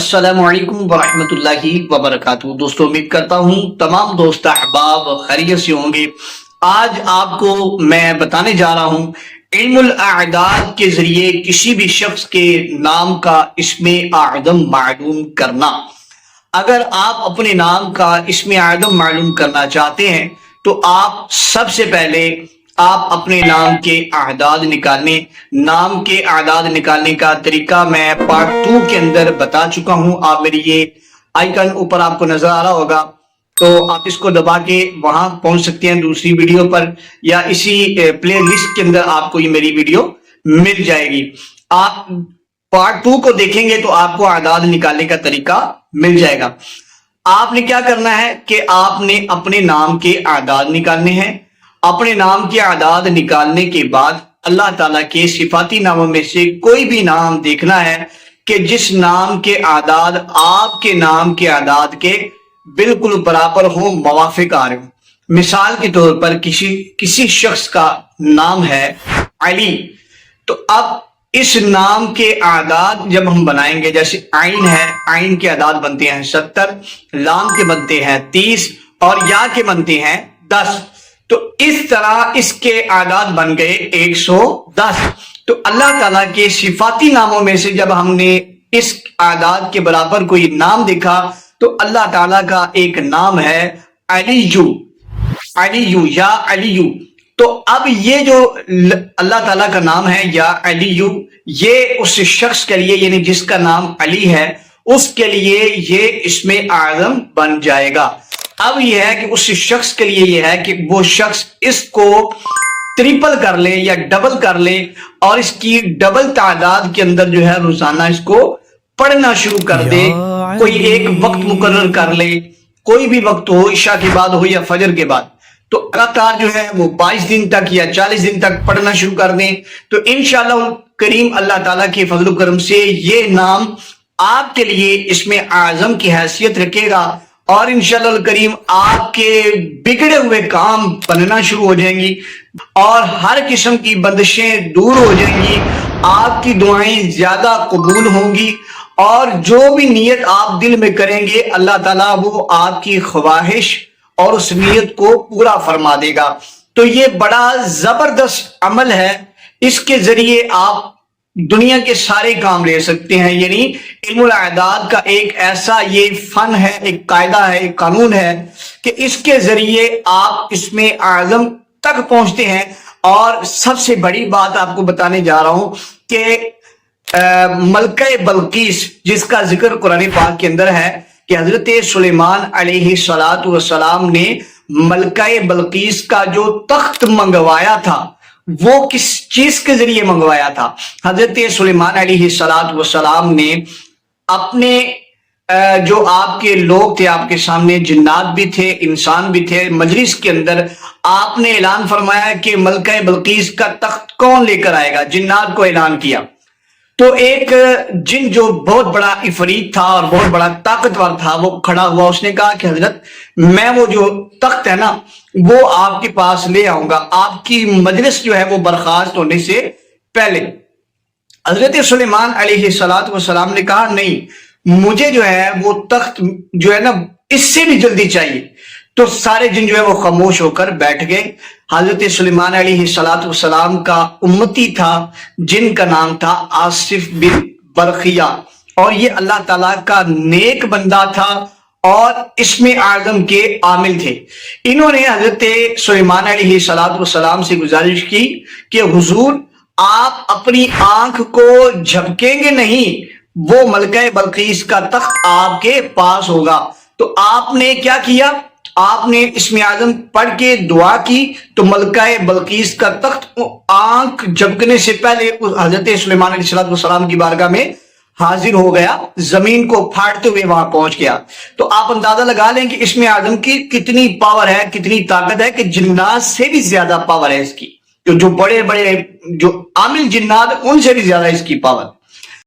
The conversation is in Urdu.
السلام علیکم ورحمۃ اللہ وبرکاتہ۔ دوستوں امید کرتا ہوں تمام دوست احباب خیریت سے ہوں گے۔ آج آپ کو میں بتانے جا رہا ہوں علم الاعداد کے ذریعے کسی بھی شخص کے نام کا اسم اعظم معلوم کرنا۔ اگر آپ اپنے نام کا اسم اعظم معلوم کرنا چاہتے ہیں تو آپ سب سے پہلے آپ اپنے نام کے اعداد نکالنے کا طریقہ میں پارٹ 2 کے اندر بتا چکا ہوں۔ آپ میری یہ آئیکن اوپر آپ کو نظر آ رہا ہوگا تو آپ اس کو دبا کے وہاں پہنچ سکتے ہیں دوسری ویڈیو پر، یا اسی پلے لسٹ کے اندر آپ کو یہ میری ویڈیو مل جائے گی۔ آپ پارٹ 2 کو دیکھیں گے تو آپ کو اعداد نکالنے کا طریقہ مل جائے گا۔ آپ نے کیا کرنا ہے کہ آپ نے اپنے نام کے اعداد نکالنے ہیں۔ اپنے نام کے اعداد نکالنے کے بعد اللہ تعالیٰ کے صفاتی ناموں میں سے کوئی بھی نام دیکھنا ہے کہ جس نام کے اعداد آپ کے نام کے اعداد کے بالکل برابر ہوں، موافق آ رہے ہوں۔ مثال کے طور پر کسی شخص کا نام ہے علی، تو اب اس نام کے اعداد جب ہم بنائیں گے، جیسے عین ہے، عین کے اعداد بنتے ہیں 70، لام کے بنتے ہیں 30 اور یا کے بنتے ہیں 10، تو اس طرح اس کے اعداد بن گئے 110۔ تو اللہ تعالیٰ کے صفاتی ناموں میں سے جب ہم نے اس اعداد کے برابر کوئی نام دیکھا تو اللہ تعالیٰ کا ایک نام ہے علیو یا علیو۔ تو اب یہ جو اللہ تعالیٰ کا نام ہے یا علیو، یہ اس شخص کے لیے، یعنی جس کا نام علی ہے، اس کے لیے یہ اسم اعظم بن جائے گا۔ اب یہ ہے کہ اس شخص کے لیے یہ ہے کہ وہ شخص اس کو ٹرپل کر لے یا ڈبل کر لے، اور اس کی ڈبل تعداد کے اندر جو ہے روزانہ اس کو پڑھنا شروع کر دے۔ کوئی ایک وقت مقرر کر لے، کوئی بھی وقت ہو، عشاء کے بعد ہو یا فجر کے بعد، تو لگاتار جو ہے وہ 22 دن تک یا 40 دن تک پڑھنا شروع کر دیں، تو انشاءاللہ کریم اللہ تعالیٰ کے فضل و کرم سے یہ نام آپ کے لیے اسم اعظم کی حیثیت رکھے گا، اور انشاءاللہ الکریم آپ کے بگڑے ہوئے کام بننا شروع ہو جائیں گی، اور ہر قسم کی بندشیں دور ہو جائیں گی، آپ کی دعائیں زیادہ قبول ہوں گی، اور جو بھی نیت آپ دل میں کریں گے اللہ تعالیٰ وہ آپ کی خواہش اور اس نیت کو پورا فرما دے گا۔ تو یہ بڑا زبردست عمل ہے، اس کے ذریعے آپ دنیا کے سارے کام لے سکتے ہیں۔ یعنی علم الاعداد کا ایک ایسا یہ فن ہے، ایک قاعدہ ہے، ایک قانون ہے کہ اس کے ذریعے آپ اسم اعظم تک پہنچتے ہیں۔ اور سب سے بڑی بات آپ کو بتانے جا رہا ہوں کہ ملکہ بلقیس، جس کا ذکر قرآن پاک کے اندر ہے کہ حضرت سلیمان علیہ السلام نے ملکہ بلقیس کا جو تخت منگوایا تھا وہ کس چیز کے ذریعے منگوایا تھا؟ حضرت سلیمان علیہ السلام نے اپنے جو آپ کے لوگ تھے، آپ کے سامنے جنات بھی تھے، انسان بھی تھے، مجلس کے اندر آپ نے اعلان فرمایا کہ ملکہ بلقیس کا تخت کون لے کر آئے گا، جنات کو اعلان کیا۔ تو ایک جن جو بہت بڑا عفریت تھا اور بہت بڑا طاقتور تھا وہ کھڑا ہوا، اس نے کہا کہ حضرت میں وہ جو تخت ہے نا وہ آپ کے پاس لے آؤں گا، آپ کی مجلس جو ہے وہ برخاست ہونے سے پہلے۔ حضرت سلیمان علیہ السلام نے کہا نہیں، مجھے جو ہے وہ تخت جو ہے نا اس سے بھی جلدی چاہیے۔ تو سارے جن جو ہے وہ خاموش ہو کر بیٹھ گئے۔ حضرت سلیمان علیہ السلام کا امتی تھا جن کا نام تھا آصف بن برقیہ، اور یہ اللہ تعالیٰ کا نیک بندہ تھا اور اسم اعظم کے عامل تھے۔ انہوں نے حضرت سلیمان علیہ السلام سے گزارش کی کہ حضور آپ اپنی آنکھ کو جھپکیں گے نہیں، وہ ملکہ بلقیس کا تخت آپ کے پاس ہوگا۔ تو آپ نے کیا کیا؟ آپ نے اسم اعظم پڑھ کے دعا کی تو ملکہ بلقیس کا تخت آنکھ جھپکنے سے پہلے حضرت سلیمان علیہ السلام کی بارگاہ میں حاضر ہو گیا، زمین کو پھاڑتے ہوئے وہاں پہنچ گیا۔ تو آپ اندازہ لگا لیں کہ اسم اعظم کی کتنی پاور ہے، کتنی طاقت ہے، کہ جنات سے بھی زیادہ پاور ہے اس کی، جو بڑے بڑے جو عامل جنات ان سے بھی زیادہ اس کی پاور۔